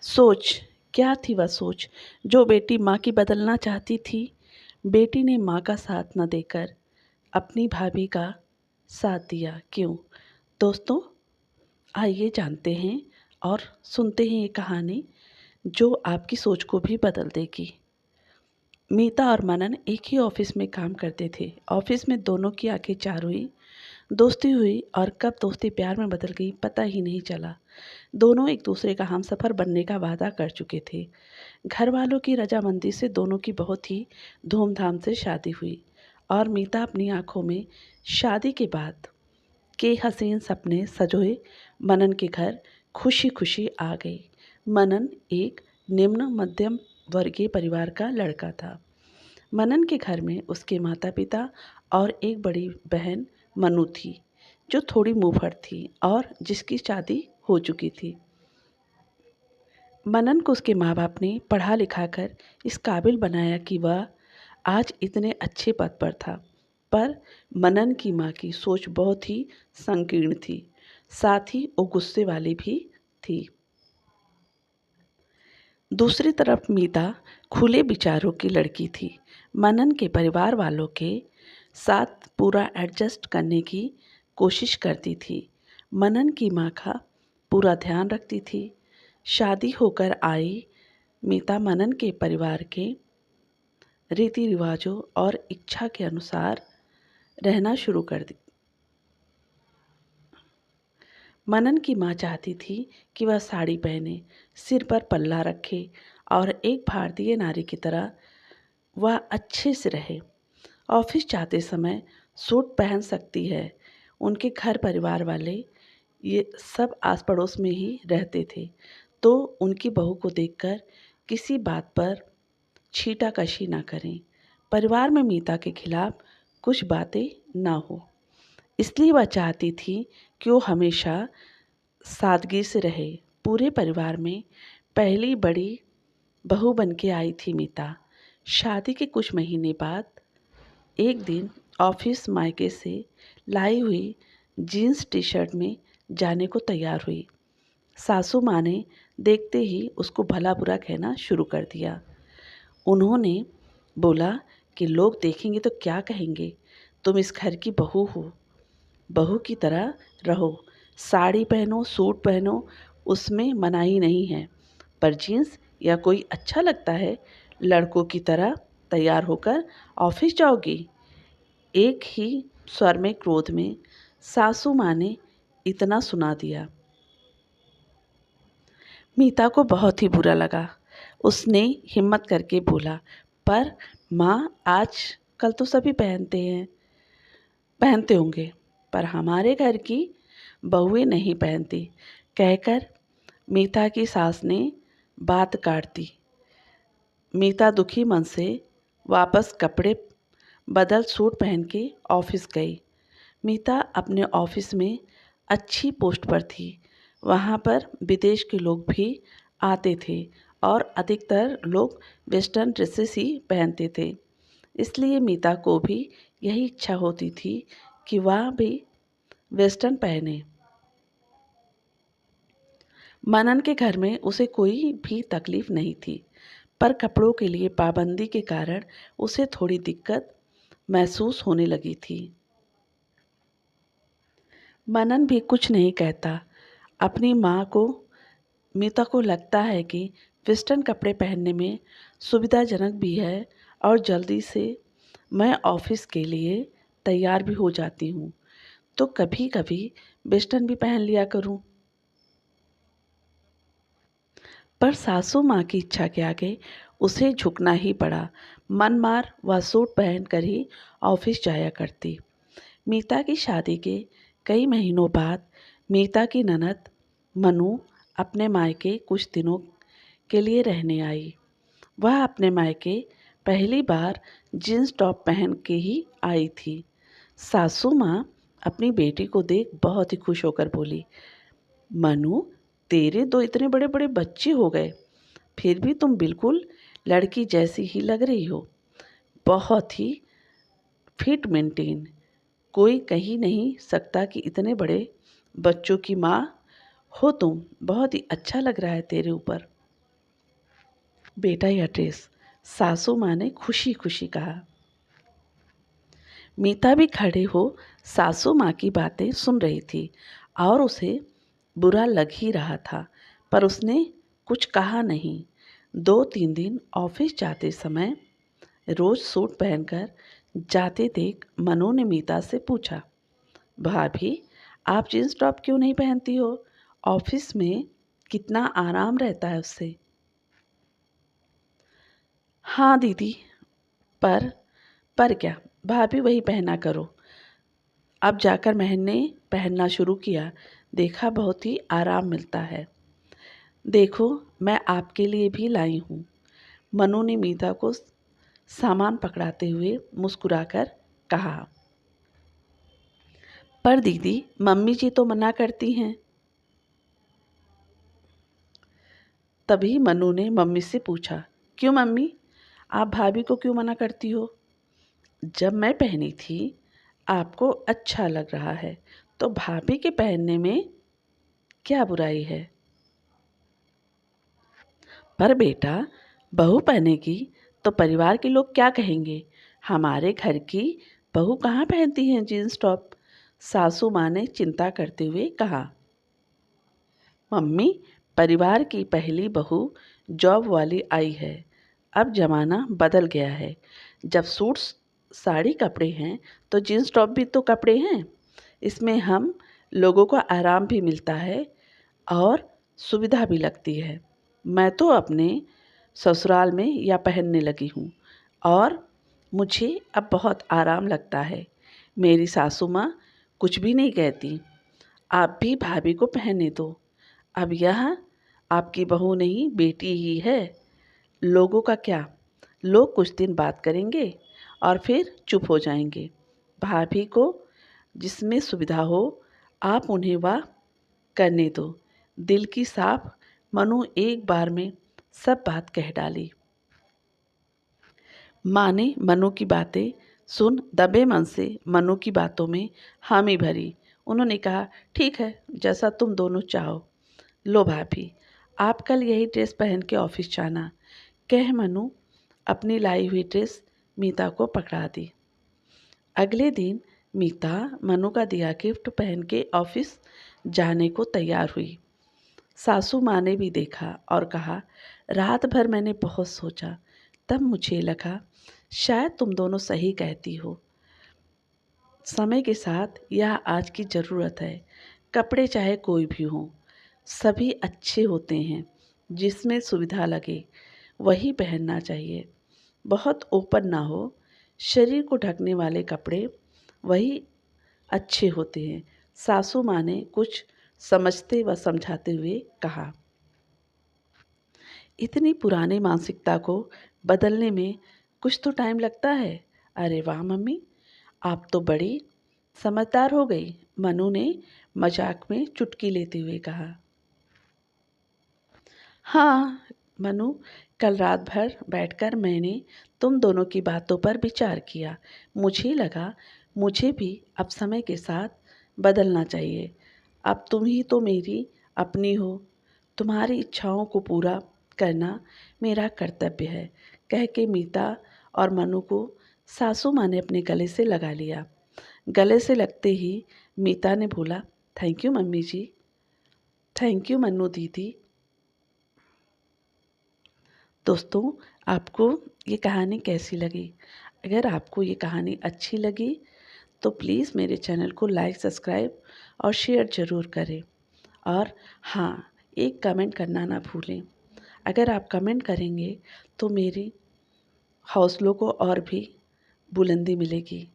सोच, क्या थी वह सोच जो बेटी माँ की बदलना चाहती थी। बेटी ने माँ का साथ न देकर अपनी भाभी का साथ दिया, क्यों? दोस्तों, आइए जानते हैं और सुनते हैं ये कहानी जो आपकी सोच को भी बदल देगी। मीता और मनन एक ही ऑफिस में काम करते थे। ऑफिस में दोनों की आंखें चार हुई, दोस्ती हुई और कब दोस्ती प्यार में बदल गई पता ही नहीं चला। दोनों एक दूसरे का हमसफ़र बनने का वादा कर चुके थे। घर वालों की रजामंदी से दोनों की बहुत ही धूमधाम से शादी हुई और मीता अपनी आंखों में शादी के बाद के हसीन सपने सजोए मनन के घर खुशी खुशी आ गई। मनन एक निम्न मध्यम वर्गीय परिवार का लड़का था। मनन के घर में उसके माता पिता और एक बड़ी बहन मनु थी, जो थोड़ी मुंहफट थी और जिसकी शादी हो चुकी थी। मनन को उसके माँ बाप ने पढ़ा लिखा कर इस काबिल बनाया कि वह आज इतने अच्छे पद पर था। पर मनन की माँ की सोच बहुत ही संकीर्ण थी, साथ ही वो गुस्से वाली भी थी। दूसरी तरफ मीता खुले विचारों की लड़की थी। मनन के परिवार वालों के साथ पूरा एडजस्ट करने की कोशिश करती थी। मनन की माँ का पूरा ध्यान रखती थी। शादी होकर आई मीता मनन के परिवार के रीति रिवाजों और इच्छा के अनुसार रहना शुरू कर दी। मनन की माँ चाहती थी कि वह साड़ी पहने, सिर पर पल्ला रखे और एक भारतीय नारी की तरह वह अच्छे से रहे। ऑफिस जाते समय सूट पहन सकती है। उनके घर परिवार वाले ये सब आस पड़ोस में ही रहते थे, तो उनकी बहू को देखकर किसी बात पर छीटाकशी ना करें। परिवार में मीता के खिलाफ कुछ बातें ना हो, इसलिए वह चाहती थी कि वो हमेशा सादगी से रहे। पूरे परिवार में पहली बड़ी बहू बन के आई थी मीता। शादी के कुछ महीने बाद एक दिन ऑफिस मायके से लाई हुई जीन्स टी शर्ट में जाने को तैयार हुई। सासू माँ ने देखते ही उसको भला बुरा कहना शुरू कर दिया। उन्होंने बोला कि लोग देखेंगे तो क्या कहेंगे, तुम इस घर की बहू हो, बहू की तरह रहो, साड़ी पहनो, सूट पहनो, उसमें मनाही नहीं है, पर जीन्स या कोई अच्छा लगता है, लड़कों की तरह तैयार होकर ऑफिस जाओगी। एक ही स्वर में क्रोध में सासू माँ ने इतना सुना दिया। मीता को बहुत ही बुरा लगा। उसने हिम्मत करके बोला, पर माँ, आज कल तो सभी पहनते होंगे, पर हमारे घर की बहुएं नहीं पहनती, कहकर मीता की सास ने बात काट दी। मीता दुखी मन से वापस कपड़े बदल सूट पहन के ऑफिस गई। मीता अपने ऑफिस में अच्छी पोस्ट पर थी। वहाँ पर विदेश के लोग भी आते थे और अधिकतर लोग वेस्टर्न ड्रेसेस ही पहनते थे। इसलिए मीता को भी यही इच्छा होती थी कि वह भी वेस्टर्न पहने। मनन के घर में उसे कोई भी तकलीफ नहीं थी, पर कपड़ों के लिए पाबंदी के कारण उसे थोड़ी दिक्कत महसूस होने लगी थी। मनन भी कुछ नहीं कहता। अपनी माँ को मीता को लगता है कि वेस्टर्न कपड़े पहनने में सुविधाजनक भी है और जल्दी से मैं ऑफिस के लिए तैयार भी हो जाती हूँ, तो कभी कभी वेस्टर्न भी पहन लिया करूँ। पर सासू माँ की इच्छा के आगे उसे झुकना ही पड़ा। मन मार वह सूट पहन कर ही ऑफिस जाया करती। मीता की शादी के कई महीनों बाद मीता की ननद मनु अपने मायके कुछ दिनों के लिए रहने आई। वह अपने मायके पहली बार जींस टॉप पहन के ही आई थी। सासू माँ अपनी बेटी को देख बहुत ही खुश होकर बोली, मनु, तेरे दो इतने बड़े बड़े बच्चे हो गए, फिर भी तुम बिल्कुल लड़की जैसी ही लग रही हो। बहुत ही फिट मेंटेन, कोई कह ही नहीं सकता कि इतने बड़े बच्चों की माँ हो तुम। बहुत ही अच्छा लग रहा है तेरे ऊपर। बेटा यह ड्रेस, सासू माँ ने खुशी खुशी कहा। मीता भी खड़े हो सासू माँ की बातें सुन रही थी और उसे बुरा लग ही रहा था, पर उसने कुछ कहा नहीं। 2-3 दिन ऑफिस जाते समय रोज सूट पहनकर जाते देख मनु ने मीता से पूछा, भाभी आप जींस टॉप क्यों नहीं पहनती हो? ऑफिस में कितना आराम रहता है उससे। हाँ दीदी, पर क्या, भाभी वही पहना करो। अब जाकर मैंने पहनना शुरू किया, देखा बहुत ही आराम मिलता है। देखो मैं आपके लिए भी लाई हूँ। मनु ने मीता को सामान पकड़ाते हुए मुस्कुराकर कहा। पर दीदी मम्मी जी तो मना करती हैं। तभी मनु ने मम्मी से पूछा, क्यों मम्मी, आप भाभी को क्यों मना करती हो? जब मैं पहनी थी आपको अच्छा लग रहा है, तो भाभी के पहनने में क्या बुराई है? पर बेटा बहू पहनेगी तो परिवार के लोग क्या कहेंगे? हमारे घर की बहू कहाँ पहनती हैं जीन्स टॉप? सासू माँ ने चिंता करते हुए कहा। मम्मी, परिवार की पहली बहू जॉब वाली आई है। अब ज़माना बदल गया है। जब सूट साड़ी कपड़े हैं तो जीन्स टॉप भी तो कपड़े हैं। इसमें हम लोगों को आराम भी मिलता है और सुविधा भी लगती है। मैं तो अपने ससुराल में या पहनने लगी हूँ और मुझे अब बहुत आराम लगता है। मेरी सासू माँ कुछ भी नहीं कहती। आप भी भाभी को पहनने दो। अब यह आपकी बहू नहीं बेटी ही है। लोगों का क्या, लोग कुछ दिन बात करेंगे और फिर चुप हो जाएंगे। भाभी को जिसमें सुविधा हो आप उन्हें वह करने दो। दिल की साफ मनु एक बार में सब बात कह डाली। माँ ने मनु की बातें सुन दबे मन से मनु की बातों में हामी भरी। उन्होंने कहा, ठीक है जैसा तुम दोनों चाहो। लो भाभी, आप कल यही ड्रेस पहन के ऑफिस जाना। कह मनु अपनी लाई हुई ड्रेस मीता को पकड़ा दी। अगले दिन मीता मनु का दिया गिफ्ट पहन के ऑफिस जाने को तैयार हुई। सासू माँ ने भी देखा और कहा, रात भर मैंने बहुत सोचा, तब मुझे लगा शायद तुम दोनों सही कहती हो। समय के साथ यह आज की ज़रूरत है। कपड़े चाहे कोई भी हों, सभी अच्छे होते हैं। जिसमें सुविधा लगे वही पहनना चाहिए। बहुत ओपन ना हो, शरीर को ढकने वाले कपड़े वही अच्छे होते हैं। सासू माँ ने कुछ समझते व समझाते हुए कहा। इतनी पुरानी मानसिकता को बदलने में कुछ तो टाइम लगता है। अरे वाह मम्मी, आप तो बड़ी समझदार हो गई। मनु ने मजाक में चुटकी लेते हुए कहा। हाँ मनु, कल रात भर बैठकर मैंने तुम दोनों की बातों पर विचार किया। मुझे लगा मुझे भी अब समय के साथ बदलना चाहिए। अब तुम ही तो मेरी अपनी हो। तुम्हारी इच्छाओं को पूरा करना मेरा कर्तव्य है। कह के मीता और मनु को सासू माँ ने अपने गले से लगा लिया। गले से लगते ही मीता ने बोला, thank you mummy ji. Thank you Manu दीदी। दोस्तों, आपको ये कहानी कैसी लगी? अगर आपको ये कहानी अच्छी लगी तो प्लीज़ मेरे चैनल को लाइक, सब्सक्राइब और शेयर ज़रूर करें। और हाँ, एक कमेंट करना ना भूलें। अगर आप कमेंट करेंगे तो मेरी हौसलों को और भी बुलंदी मिलेगी।